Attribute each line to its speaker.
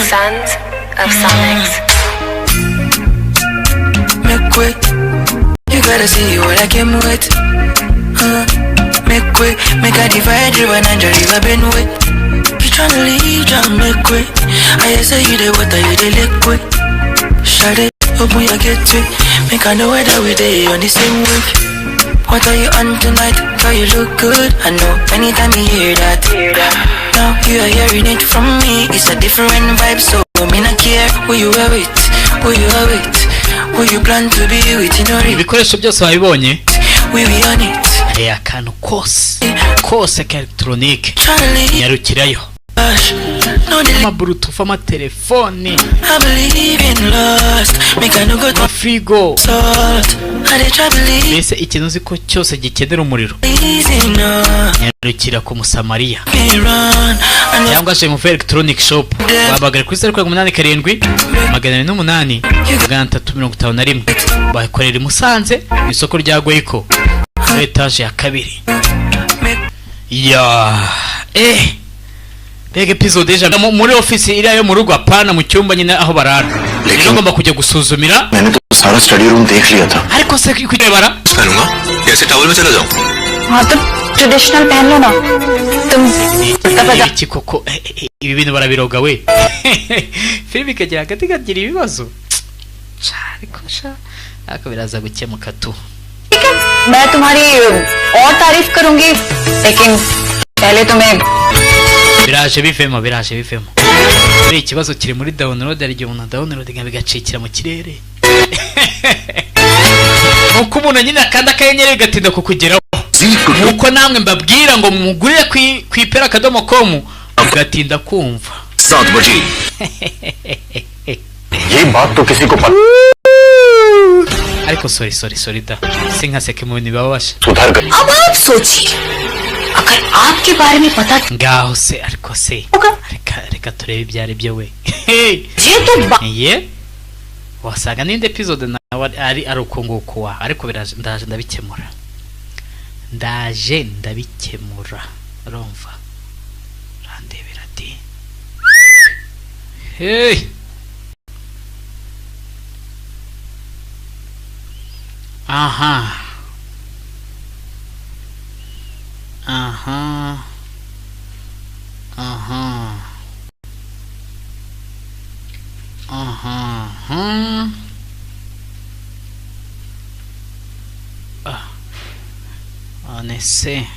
Speaker 1: Sons of Sonics.
Speaker 2: Make way, you gotta see what I came with. Make way, make I divide you and Angel, you have been with. You tryna leave, John, make way. I say you the water, you the liquid. Shut it, open your gateway. Make I know whether we day on the same wave. What are you on tonight? Girl, you look good. I know, anytime you hear that. Now you are hearing it from me. It's a different vibe, so me not care who you are with, who you are with, who you plan to be with. You know,
Speaker 3: ibikoresho byose wabibonye
Speaker 2: we be on it.
Speaker 3: Aya kantu kose ka electronique nyarukirayo amabluetooth, amatelefoni, amafrigo, mbese ikintu uzi ko cyose gikenera umuriro nyarukira ku Musamariya cyangwa se mu electronic shop. Wabagara kuri 0787 808 351 bakorera i Musanze isoko rya Goyiko muri etage ya kabiri. Bega episode deja muri office iriya yo mu rugo, apana mu cyumba nyine aho barara. Rero ngomba kujya gusuzumira.
Speaker 4: मैंने तो सारा study room देख लिया था.
Speaker 3: ariko se kurebara
Speaker 4: पहनूंगा कैसे टॉवल में चला जाऊं.
Speaker 1: हाँ तो ट्रेडिशनल पहन लो ना तुम.
Speaker 3: iki koko ibi bintu barabiroga we. Filime ikajya hagati ikagira ibibazo. ariko biraza gukemuka tu.
Speaker 1: मैं तुम्हारी और तारीफ करूंगी लेकिन पहले तुम्हें
Speaker 3: biraje bivemo ikibazo kiri muri download. ari igihe umuntu download bigacikira mu kirere nuko umuntu nyine akanda akanyenyeri gatinda kukugeraho. nuko namwe mbabwira ngo mugurire kwipera.com gatinda kumva.
Speaker 4: 7 बजे ये बात तो किसी को पता.
Speaker 3: ariko sorry da sinkaseke mu bintu babasha
Speaker 4: सुधार कर.
Speaker 1: अब आप सोचिए अगर आपके बारे में पता
Speaker 3: ngaho se ariko se reka turebe ibyari byo we.
Speaker 1: ये तो
Speaker 3: ye wasaga n'indi episode nawe ari uko nguko wa ariko ndaje ndabikemura urumva randebera di. Hey aha honestly